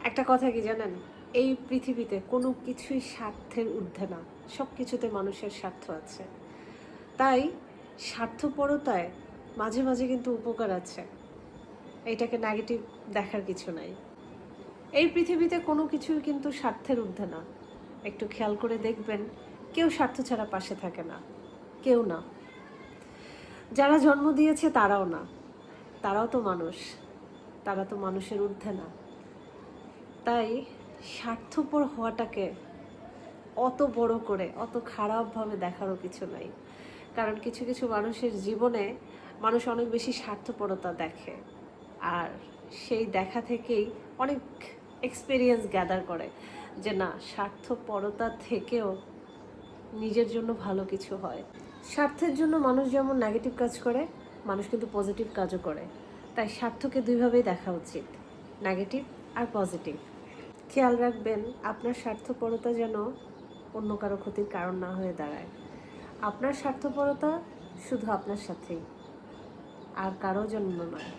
একটা কথা কি জানেন, এই পৃথিবীতে কোনো কিছুই স্বার্থের ঊর্ধ্বে না। সব কিছুতে মানুষের স্বার্থ আছে। তাই স্বার্থপরতায় মাঝে মাঝে কিন্তু উপকার আছে। এটাকে নেগেটিভ দেখার কিছু নাই। এই পৃথিবীতে কোনো কিছুই কিন্তু স্বার্থের ঊর্ধ্বে না। একটু খেয়াল করে দেখবেন, কেউ স্বার্থ ছাড়া পাশে থাকে না, কেউ না। যারা জন্ম দিয়েছে তারাও না, তারাও তো মানুষ, তারা তো মানুষের ঊর্ধ্বে না। তাই স্বার্থপর হওয়াটাকে অত বড় করে, অত খারাপভাবে দেখারও কিছু নাই। কারণ কিছু কিছু মানুষের জীবনে মানুষ অনেক বেশি স্বার্থপরতা দেখে, আর সেই দেখা থেকেই অনেক এক্সপিরিয়েন্স গ্যাদার করে যে না, স্বার্থপরতা থেকেও নিজের জন্য ভালো কিছু হয়। স্বার্থের জন্য মানুষ যেমন নেগেটিভ কাজ করে, মানুষ কিন্তু পজিটিভ কাজও করে। তাই স্বার্থকে দুইভাবেই দেখা উচিত, নেগেটিভ আর পজিটিভ। খেয়াল রাখবেন আপনার স্বার্থপরতা যেন অন্য কারো ক্ষতির কারণ না হয়ে দাঁড়ায়। আপনার স্বার্থপরতা শুধু আপনার সাথেই, আর কারো জন্য নয়।